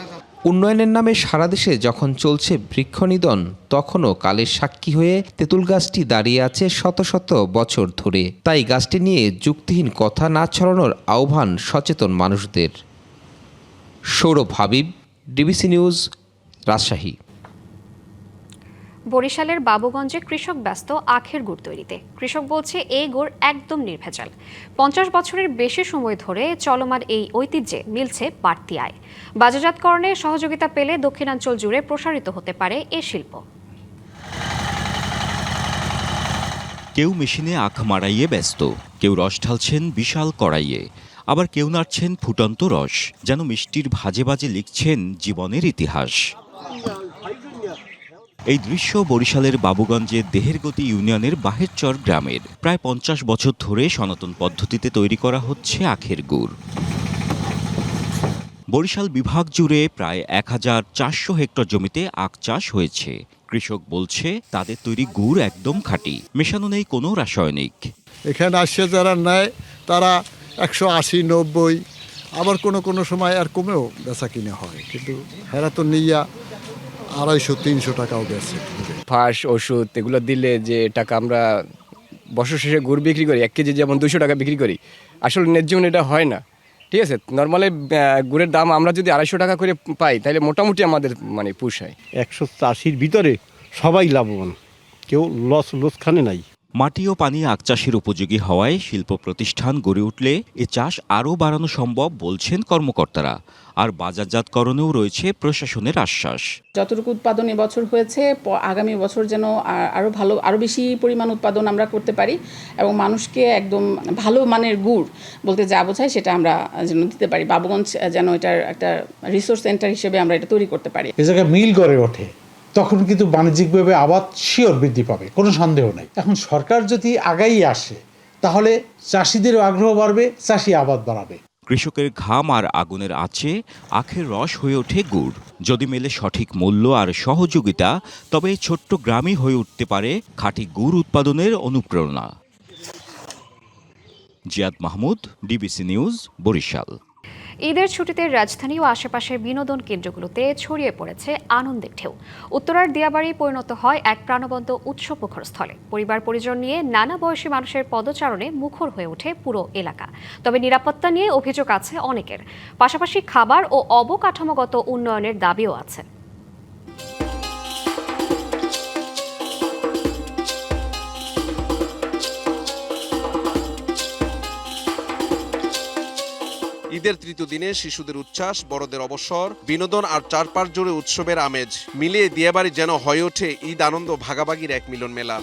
উন্নয়নের নামে সারা দেশে যখন চলছে বৃক্ষনিধন, তখনও কালের সাক্ষী হয়ে তেঁতুল গাছটি দাঁড়িয়ে আছে শত শত বছর ধরে। তাই গাছটি নিয়ে যুক্তিহীন কথা না ছড়ানোর আহ্বান সচেতন মানুষদের। Sourav Habib, DBC news, Rajshahi. বরিশালের বাবুগঞ্জে কৃষক ব্যস্ত আখের গুড় তৈরিতে। কৃষক বলছে এই গুড় একদম নির্ভেজাল। 50 বছরের বেশি সময় ধরে চলমান এই ঐতিহ্যে মিলছে বাড়তি আয়। বাজারজাতকরণে সহযোগিতা পেলে দক্ষিণাঞ্চল জুড়ে প্রসারিত হতে পারে এ শিল্প। কেউ মেশিনে আখ মাড়াইয়ে ব্যস্ত, কেউ রস ঢালছেন বিশাল কড়াইয়ে, আবার কেউ নাড়ছেন ফুটন্ত রস, যেন মিষ্টির ভাজে ভাজে লিখছেন জীবনের ইতিহাস। এই দৃশ্য বরিশালের বাবুগঞ্জের দেহেরগতি ইউনিয়নের বাহেরচর গ্রামের। প্রায় 50 বছর ধরে সনাতন পদ্ধতিতে তৈরি করা হচ্ছে আখের গুড়। বরিশাল বিভাগ জুড়ে প্রায় 1400 হেক্টর জমিতে আখ চাষ হয়েছে। কৃষক বলছে তাদের তৈরি গুড় একদম খাঁটি, মেশানো নেই কোনো রাসায়নিক। এখানে আসছে যারা নেয় তারা 180, 90, আবার কোনো সময় আর কমেও বেচা কিনে হয়, কিন্তু হেরা তো নিয়া 250-300 টাকাও বেচে। ফাঁস ওষুধ এগুলো দিলে যে টাকা আমরা বছর শেষে গুড় বিক্রি করি, 1 কেজি যেমন 200 টাকা বিক্রি করি, আসলে ন্যায্য এটা হয় না। ঠিক আছে, নর্মালি গুড়ের দাম আমরা যদি 250 টাকা করে পাই তাহলে মোটামুটি আমাদের পোষায়। 180-র ভিতরে সবাই লাভবান, কেউ লসখানে নাই। মাটি ও পানি আখ চাষের উপযোগী হওয়ায় শিল্প প্রতিষ্ঠান গড়ে উঠলে এ চাষ আরও বাড়ানো সম্ভব বলছেন কর্মকর্তারা। আর বাজারজাতকরণেও রয়েছে প্রশাসনের আশ্বাস। যতটুকু উৎপাদন এবছর হয়েছে, আগামী বছর যেন আরও বেশি পরিমাণ উৎপাদন আমরা করতে পারি এবং মানুষকে একদম ভালো মানের গুড় বলতে যা বোঝায় সেটা আমরা যেন দিতে পারি। বাবুগঞ্জ যেন এটার একটা রিসোর্স সেন্টার হিসেবে আমরা এটা তৈরি করতে পারি। এ জায়গায় মিল গড়ে ওঠে, তখন কিন্তু বাণিজ্যিকভাবে আবাদ শিওর বৃদ্ধি পাবে, কোনো সন্দেহ নেই। এখন সরকার যদি আগাই আসে তাহলে চাষিদেরও আগ্রহ বাড়বে, চাষি আবাদ বাড়াবে। কৃষকের ঘাম আর আগুনের আঁচে আখের রস হয়ে ওঠে গুড়। যদি মেলে সঠিক মূল্য আর সহযোগিতা, তবে এই ছোট্ট গ্রামই হয়ে উঠতে পারে খাঁটি গুড় উৎপাদনের অনুপ্রেরণা। Ziad Mahmud, DBC news, Barishal. ঈদের ছুটিতে রাজধানী ও আশেপাশের বিনোদন কেন্দ্রগুলোতে ছড়িয়ে পড়েছে আনন্দের ঢেউ। উত্তরার দিয়াবাড়ি পরিণত হয় এক প্রাণবন্ত উৎসবমুখর স্থলে। পরিবার পরিজন নিয়ে নানা বয়সী মানুষের পদচারণে মুখর হয়ে ওঠে পুরো এলাকা। তবে নিরাপত্তা নিয়ে অভিযোগ আছে অনেকের, পাশাপাশি খাবার ও অবকাঠামোগত উন্নয়নের দাবিও আছে। ঈদের তৃতীয় দিনে শিশুদের উচ্ছ্বাস, বড়দের অবসর, বিনোদন আর চারপাশ জুড়ে উৎসবের আমেজ মিলিয়ে দিয়াবাড়ি যেন হয়ে ওঠে ঈদ আনন্দ ভাগাভাগির এক মিলন মেলা।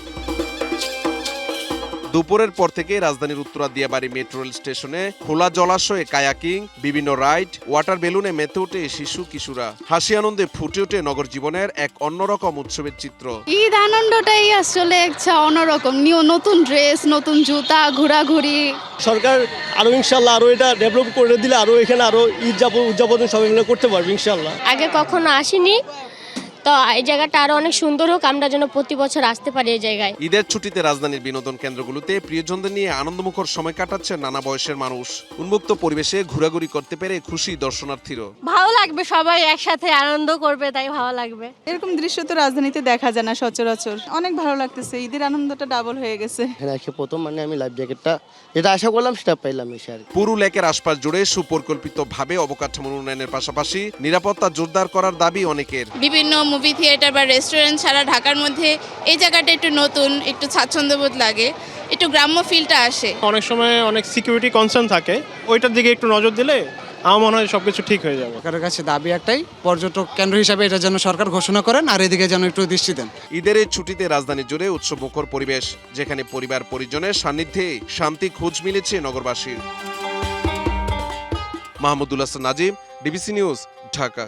দুপুরের পর থেকে রাজধানীর উত্তরা দিয়াবাড়ি মেট্রো রেল স্টেশনে খোলা জলাশয়ে কায়াকিং, বিভিন্ন রাইড, ওয়াটার বেলুনে মেতে ওঠে শিশু কিশোরা। হাসি আনন্দে ফুটে ওঠে নগর জীবনের এক অন্যরকম উৎসবের চিত্র। ঈদ আনন্দটাই আসলে একটা অন্যরকম, নতুন ড্রেস, নতুন জুতা, ঘোরাঘুরি। সরকার আরো ইনশাল্লাহ আরো এটা ডেভেলপ করে দিলে আরো এখানে আরো ঈদ উদযাপন সবাই মিলে করতে পারবে ইনশাল্লাহ। আগে কখনো আসিনি, তো এই জায়গাটা আরো অনেক সুন্দর হোক, আমরা যেন প্রতি বছর আসতে পারি এই জায়গায়। ঈদের ছুটিতে রাজধানীর বিনোদন কেন্দ্রগুলোতে প্রিয়জনদের নিয়ে আনন্দমুখর সময় কাটাচ্ছে নানা বয়সের মানুষ। উন্মুক্ত পরিবেশে ঘোরাঘুরি করতে পেরে খুশি দর্শনার্থীরও। ভালো লাগবে, সবাই একসাথে আনন্দ করবে, তাই ভালো লাগবে। এরকম দৃশ্য তো রাজধানীতে দেখা যায় না সচরাচর। অনেক ভালো লাগতেছে, ঈদের আনন্দটা ডাবল হয়ে গেছে। হ্যাঁ, প্রথম আমি লাইফ জ্যাকেটটা যেটা আশা করলাম সেটা পাইলাম। পুরো লেকের আশপাশ জুড়ে সুপরিকল্পিতভাবে অবকাঠামো উন্নয়নের পাশাপাশি নিরাপত্তা জোরদার করার দাবি অনেকের। বিভিন্ন মুভি থিয়েটার বা রেস্টুরেন্ট ছাড়া ঢাকার মধ্যে এই জায়গাটা একটু নতুন, একটু স্বাচ্ছন্দ্যবোধ লাগে, একটু গ্রাম্য ফিলটা আসে। অনেক সময় অনেক সিকিউরিটি কনসার্ন থাকে, ওইটার দিকে একটু নজর দিলে আমার মনে হয় সবকিছু ঠিক হয়ে যাবে। সরকারের কাছে দাবি একটাই, পর্যটক কেন্দ্র হিসাবে এটা যেন সরকার ঘোষণা করেন আর এদিকে যেন একটু দৃষ্টি দেন। ঈদের এই ছুটিতে রাজধানী জুড়ে উৎসবমুখর পরিবেশ, যেখানে পরিবার পরিজনের সান্নিধ্যে শান্তি খোঁজ মিলেছে নগরবাসীর। Mahmudul Hasan Nazim, DBC news, Dhaka.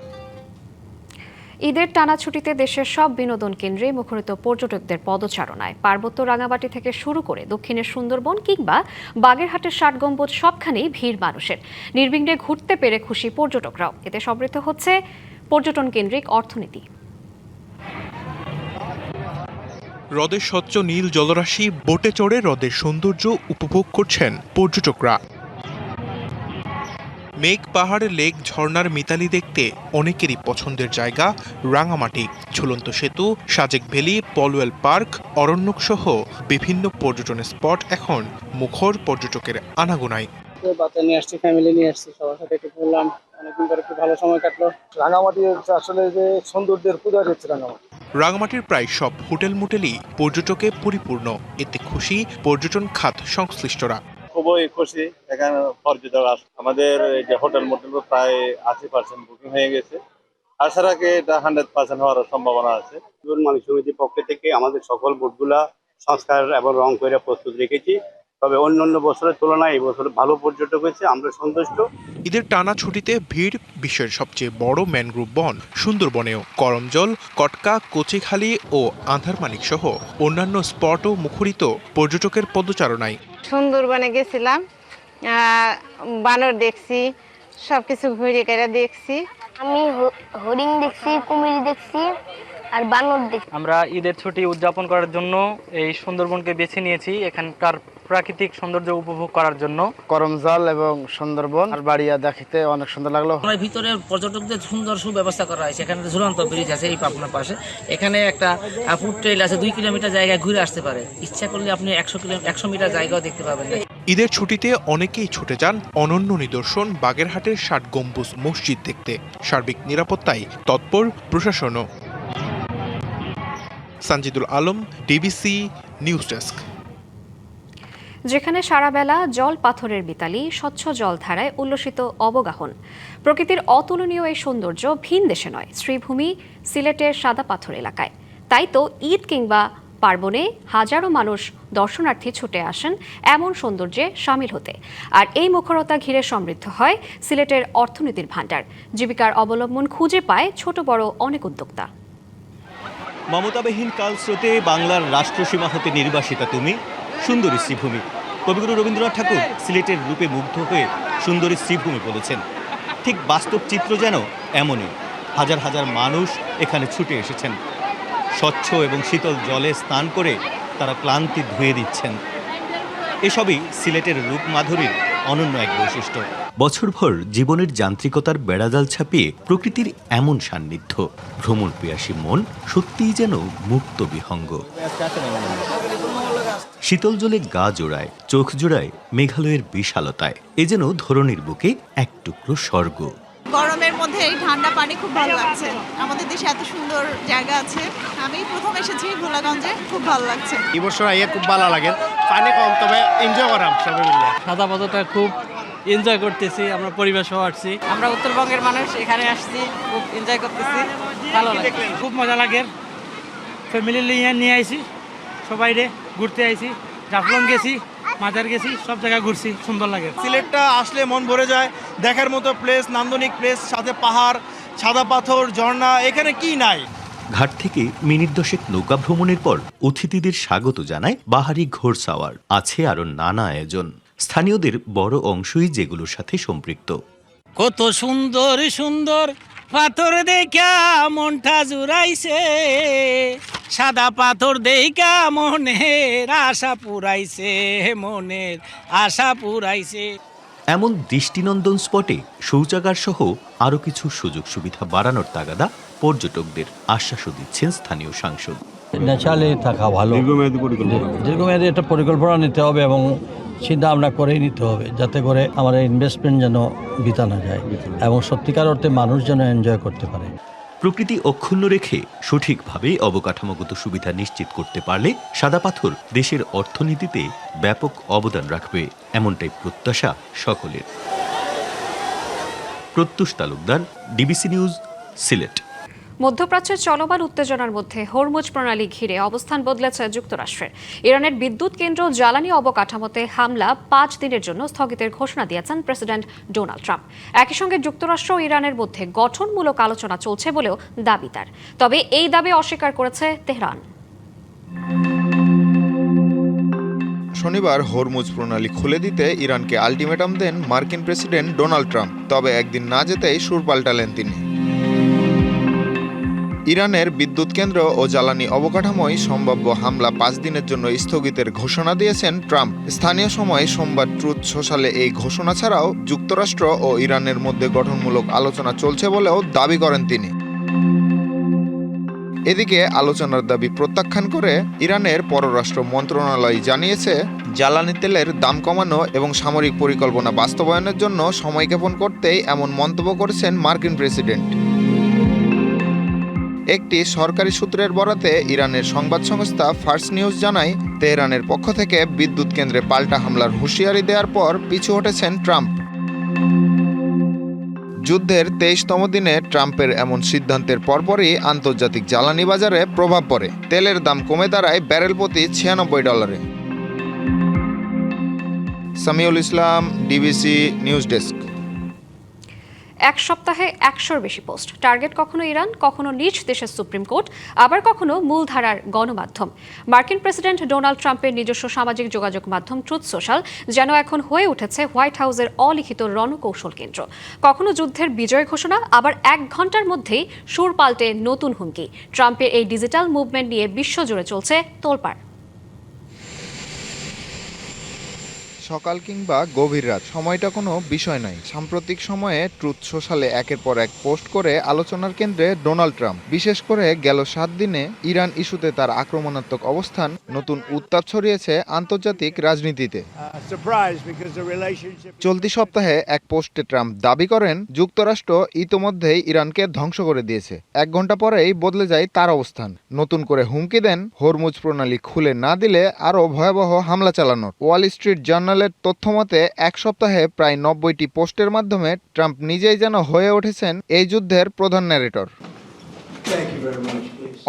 ঈদের টানা ছুটিতে দেশের সব বিনোদন কেন্দ্রে মুখরিত পর্যটকদের পদচারণায়। পার্বত্য রাঙামাটি থেকে শুরু করে দক্ষিণের সুন্দরবন কিংবা বাগেরহাটের ৬০ গম্বুজ সবখানেই ভিড় মানুষের। নির্বিঘ্নে ঘুরতে পেরে খুশি পর্যটকরাও। এতে সমৃদ্ধ হচ্ছে পর্যটন কেন্দ্রিক অর্থনীতি। হ্রদের স্বচ্ছ নীল জলরাশি, বোটে চড়ে হ্রদের সৌন্দর্য উপভোগ করছেন পর্যটকরা। মেঘ পাহাড়ের লেক ঝর্ণার মিতালি দেখতে অনেকেরই পছন্দের জায়গা রাঙামাটি। ঝুলন্ত সেতু, সাজেক ভ্যালি, পলওয়েল পার্ক, অরণ্যক সহ বিভিন্ন পর্যটন স্পট এখন মুখর পর্যটকের আনাগোনায়। বাচ্চা নিয়ে আসছি, ফ্যামিলি নিয়ে আসছি, সবার সাথে একটু ঘুরলাম, অনেকদিন পর একটু ভালো সময় কাটলো। রাঙামাটি আসলে যে সৌন্দর্যের পূজা হচ্ছে রাঙামাটি। রাঙামাটির প্রায় সব হোটেল মোটেলই পর্যটকে পরিপূর্ণ। এতে খুশি পর্যটন খাত সংশ্লিষ্টরা। খুবই খুশি, এখানে পর্যটক আমাদের যে হোটেল মোটেল প্রায় 80% বুকিং হয়ে গেছে। আশা রাখি এটা 100% হওয়ার সম্ভাবনা আছে। মালিক সমিতির পক্ষ থেকে আমাদের সকল বোটগুলা সংস্কার এবং রং করে প্রস্তুত রেখেছি। তবে অন্যান্য বছরের তুলনায় এই বছর ভালো পর্যটক হয়েছে, আমরা সন্তুষ্ট। ঈদের টানা ছুটিতে ভিড় বিশ্বের সবচেয়ে বড় ম্যানগ্রোভ বন সুন্দরবনেও। করমজল, কটকা, কচিখালী ও আন্ধারমানিক সহ অন্যান্য স্পটও মুখরিত পর্যটকের পদচারণায়। সুন্দরবনে গেছিলাম, বানর দেখছি, সবকিছু ঘুরে কেটে দেখছি। আমি হরিণ দেখছি, কুমির দেখছি, আর বানর দেখছি। আমরা ঈদের ছুটি উদযাপন করার জন্য এই সুন্দরবনকে বেছে নিয়েছি এখানকার প্রাকৃতিক সৌন্দর্য উপভোগ করার জন্য। করমজাল এবং সুন্দরবন আর বাড়িয়া দেখতে অনেক সুন্দর লাগলো। আমার ভিতরে পর্যটকদের সুন্দর সুব্যবস্থা করা হয়েছে। এখানে ঝুলন্ত ব্রিজ আছে এই পাবনার পাশে, এখানে একটা ফুড ট্রেল আছে, 2 কিলোমিটার জায়গায় ঘুরে আসতে পারে। ইচ্ছা করলে আপনি 100 মিটার জায়গাও দেখতে পাবেন। ঈদের ছুটিতে অনেকেই ছুটে যান অনন্য নিদর্শন বাগেরহাটের 60 গম্বুজ মসজিদ দেখতে। সার্বিক নিরাপত্তায় তৎপর প্রশাসনও। সঞ্জিদুল আলম, ডিবিসি নিউজ ডেস্ক। যেখানে সারাবেলা জল পাথরের বিতালি, স্বচ্ছ জলধারায় উল্লসিত অবগাহন, প্রকৃতির অতুলনীয় এই সৌন্দর্য ভিন দেশে নয়, শ্রীভূমি সিলেটের সাদা পাথর এলাকায়। তাই তো ঈদ কিংবা পার্বণে হাজারো মানুষ দর্শনার্থী ছুটে আসেন এমন সৌন্দর্যে সামিল হতে। আর এই মুখরতা ঘিরে সমৃদ্ধ হয় সিলেটের অর্থনীতির ভাণ্ডার। জীবিকার অবলম্বন খুঁজে পায় ছোট বড় অনেক উদ্যোক্তা। মমতাবিহীন কালস্রোতে বাংলার রাষ্ট্রসীমা হতে নির্বাসিতা তুমি, সুন্দরী শ্রীভূমি। কবিগুরু রবীন্দ্রনাথ ঠাকুর সিলেটের রূপে মুগ্ধ হয়ে সুন্দরী শ্রীভূমি বলেছেন। ঠিক বাস্তব চিত্র যেন এমনই। হাজার হাজার মানুষ এখানে ছুটে এসেছেন। স্বচ্ছ এবং শীতল জলে স্নান করে তারা ক্লান্তি ধুয়ে দিচ্ছেন। এসবই সিলেটের রূপমাধুরীর অনন্য এক বৈশিষ্ট্য। বছরভর জীবনের যান্ত্রিকতার বেড়াজাল ছাপিয়ে প্রকৃতির এমন সান্নিধ্য, ভ্রমণ পিয়াসী মন সত্যিই যেন মুক্ত বিহঙ্গ। শীতল জলে গা জোড়ায়, চোখ জোড়ায় মেঘালয়ের বিশালতায়। এ যেন ধরণীর বুকে এক টুকরো স্বর্গ। গরমের মধ্যে এই ঠান্ডা পানি খুব ভালো লাগছে। আমাদের দেশে এত সুন্দর জায়গা আছে। আমি প্রথম এসেছি ভোলাগঞ্জে, খুব ভালো লাগছে। এই বছর আইয়া খুব ভালো লাগে, পানি কম তবে এনজয় করাম সবাই মিলে। সাদা পাথরটা খুব এনজয় করতেছি, আমরা পরিবার সহ আসছি। আমরা উত্তরবঙ্গের মানুষ, এখানে আসছি, খুব এনজয় করতেছি, ভালো লাগে, খুব মজা লাগে। ফ্যামিলি নিয়ে আইছি, সবাই রে ঘুরতে আইছি, জাফলং গেছি, মাজার গেছি, সব জায়গায় ঘুরছি, সুন্দর লাগে। সিলেটটা আসলে মন ভরে যায়, দেখার মতো প্লেস, নান্দনিক প্লেস, সাথে পাহাড়, সাদা পাথর, ঝর্ণা, এখানে কি নাই। ঘাট থেকে মিনিট 10 নৌকা ভ্রমণের পর অতিথিদের স্বাগত জানায় বাহারি ঘোড়সাওয়ার। আছে আরো নানা আয়োজন, স্থানীয়দের বড় অংশই যেগুলোর সাথে সম্পৃক্ত। কত সুন্দর সুন্দর পাথর দেখা মনটা জুড়াইছে, সাদা পাথর দেখা মনের আশা পুরাইছে, মনের আশা পুরাইছে। এমন দৃষ্টিনন্দন স্পটে শৌচাগার সহ আরও কিছু সুযোগ সুবিধা বাড়ানোর তাগাদা পর্যটকদের আশ্বাসও দিচ্ছেন স্থানীয় সাংসদ। ন্যাচারালি থাকা ভালো, দীর্ঘমেয়াদী একটা পরিকল্পনা নিতে হবে এবং চিন্তা ভাবনা করেই নিতে হবে, যাতে করে আমাদের ইনভেস্টমেন্ট যেন বৃথা না যায় এবং সত্যিকার অর্থে মানুষ যেন এনজয় করতে পারে। প্রকৃতি অক্ষুণ্ণ রেখে সঠিকভাবে অবকাঠামোগত সুবিধা নিশ্চিত করতে পারলে সাদা পাথর দেশের অর্থনীতিতে ব্যাপক অবদান রাখবে, এমনটাই প্রত্যাশা সকলের। প্রত্যুষ তালুকদার, ডিবিসি নিউজ, সিলেট। মধ্যপ্রাচ্যের চলমান উত্তেজনার মধ্যে হরমুজ প্রণালী ঘিরে অবস্থান বদলেছে যুক্তরাষ্ট্রের। ইরানের বিদ্যুৎ কেন্দ্র জ্বালানি অবকাঠামোতে হামলা 5 দিনের জন্য স্থগিতের ঘোষণা দিয়েছেন প্রেসিডেন্ট ডোনাল্ড ট্রাম্প। একই সঙ্গে যুক্তরাষ্ট্র ও ইরানের মধ্যে গঠনমূলক আলোচনা চলছে বলেও দাবি তার। তবে এই দাবি অস্বীকার করেছে তেহরান। শনিবার হরমুজ প্রণালী খুলে দিতে ইরানকে আলটিমেটাম দেন মার্কিন প্রেসিডেন্ট ডোনাল্ড ট্রাম্প। তবে একদিন না যেতেই সুর পাল্টালেন তিনি। ইরানের বিদ্যুৎ কেন্দ্র ও জ্বালানি অবকাঠামোয় সম্ভাব্য হামলা 5 দিনের জন্য স্থগিতের ঘোষণা দিয়েছেন ট্রাম্প। স্থানীয় সময় সোমবার ট্রুথ সোশ্যালে এই ঘোষণা ছাড়াও যুক্তরাষ্ট্র ও ইরানের মধ্যে গঠনমূলক আলোচনা চলছে বলেও দাবি করেন তিনি। এদিকে আলোচনার দাবি প্রত্যাখ্যান করে ইরানের পররাষ্ট্র মন্ত্রণালয় জানিয়েছে, জ্বালানি তেলের দাম কমানো এবং সামরিক পরিকল্পনা বাস্তবায়নের জন্য সময়ক্ষেপণ করতেই এমন মন্তব্য করেছেন মার্কিন প্রেসিডেন্ট। একটি সরকারি সূত্রের বরাতে ইরানের সংবাদ সংস্থা ফার্স নিউজ জানায়, তেহরানের পক্ষ থেকে বিদ্যুৎ কেন্দ্রে পাল্টা হামলার হুঁশিয়ারি দেওয়ার পর পিছু হটেছেন ট্রাম্প। যুদ্ধের 23তম দিনে ট্রাম্পের এমন সিদ্ধান্তের পরপরই আন্তর্জাতিক জ্বালানি বাজারে প্রভাব পড়ে। তেলের দাম কমে দাঁড়ায় ব্যারেল প্রতি $96। সামিউল ইসলাম, ডিবিসি নিউজ ডেস্ক। এক সপ্তাহে 100-র বেশি পোস্ট। টার্গেট কখনো ইরান, কখনো নিজ দেশের সুপ্রিম কোর্ট, আবার কখনো মূলধারার গণমাধ্যম। মার্কিন প্রেসিডেন্ট ডোনাল্ড ট্রাম্পের নিজস্ব সামাজিক যোগাযোগ মাধ্যম ট্রুথ সোশ্যাল যেন এখন হয়ে উঠেছে হোয়াইট হাউসের অলিখিত রণকৌশল কেন্দ্র। কখনো যুদ্ধের বিজয় ঘোষণা, আবার 1 ঘন্টার মধ্যেই সুর পাল্টে নতুন হুমকি। ট্রাম্পের এই ডিজিটাল মুভমেন্ট নিয়ে বিশ্বজুড়ে চলছে তোলপাড়। সকাল কিংবা গভীর রাত, সময়টা কোনো বিষয় নয়। সাম্প্রতিক সময়ে ট্রুথ সোশ্যালে একের পর এক পোস্ট করে আলোচনার কেন্দ্রে ডোনাল্ড ট্রাম্প। বিশেষ করে গেল 7 দিনে ইরান ইস্যুতে তার আক্রমণাত্মক অবস্থান নতুন উত্তাপ ছড়িয়েছে আন্তর্জাতিক রাজনীতিতে। চলতি সপ্তাহে এক পোস্টে ট্রাম্প দাবি করেন, যুক্তরাষ্ট্র ইতোমধ্যেই ইরানকে ধ্বংস করে দিয়েছে। 1 ঘন্টা পরেই বদলে যায় তার অবস্থান। নতুন করে হুমকি দেন হরমুজ প্রণালী খুলে না দিলে আরও ভয়াবহ হামলা চালানোর। ওয়াল স্ট্রিট জার্নালের তথ্যমতে 1 সপ্তাহে প্রায় 90টি পোস্টের মাধ্যমে ট্রাম্প নিজেই যেন হয়ে উঠেছেন এই যুদ্ধের প্রধান ন্যারেটর।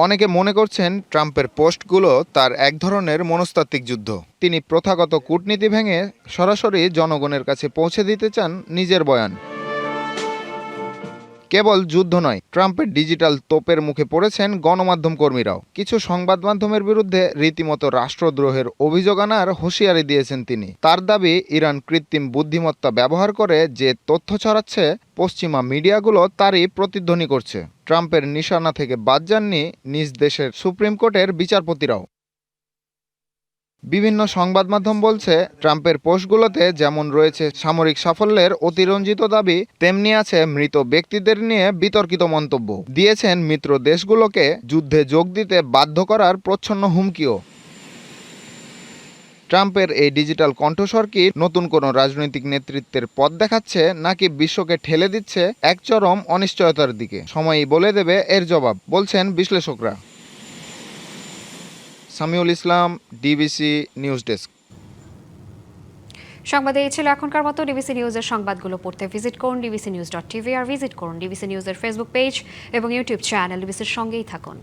অনেকে মনে করছেন ট্রাম্পের পোস্টগুলো তার এক ধরনের মনস্তাত্ত্বিক যুদ্ধ। তিনি প্রথাগত কূটনীতি ভেঙে সরাসরি জনগণের কাছে পৌঁছে দিতে চান নিজের বয়ান। কেবল যুদ্ধ নয়, ট্রাম্পের ডিজিটাল তোপের মুখে পড়েছেন গণমাধ্যম কর্মীরাও। কিছু সংবাদ মাধ্যমের বিরুদ্ধে রীতিমতো রাষ্ট্রদ্রোহের অভিযোগ আনার হুঁশিয়ারি দিয়েছেন তিনি। তার দাবি, ইরান কৃত্রিম বুদ্ধিমত্তা ব্যবহার করে যে তথ্য ছড়াচ্ছে, পশ্চিমা মিডিয়াগুলো তারই প্রতিধ্বনি করছে। ট্রাম্পের নিশানা থেকে বাদ যাননি নিজ দেশের সুপ্রিম কোর্টের বিচারপতিরাও। বিভিন্ন সংবাদ মাধ্যম বলছে, ট্রাম্পের পোস্টগুলোতে যেমন রয়েছে সামরিক সাফল্যের অতিরঞ্জিত দাবি, তেমনি আছে মৃত ব্যক্তিদের নিয়ে বিতর্কিত মন্তব্য। দিয়েছেন মিত্র দেশগুলোকে যুদ্ধে যোগ দিতে বাধ্য করার প্রচ্ছন্ন হুমকিও। ট্রাম্পের এই ডিজিটাল কণ্ঠস্বর কি নতুন কোনো রাজনৈতিক নেতৃত্বের পথ দেখাচ্ছে, নাকি বিশ্বকে ঠেলে দিচ্ছে এক চরম অনিশ্চয়তার দিকে? সময়ই বলে দেবে এর জবাব, বলছেন বিশ্লেষকরা। সামিউল ইসলাম, ডিবিসি নিউজ ডেস্ক। সংবাদ এই ছিল এখনকার মতো। ডিবিসি নিউজের সংবাদগুলো পড়তে ভিজিট করুন dbcnews.tv আর ভিজিট করুন ডিবিসি নিউজের ফেসবুক পেজ এবং ইউটিউব চ্যানেল। ডিবিসির সঙ্গেই থাকুন।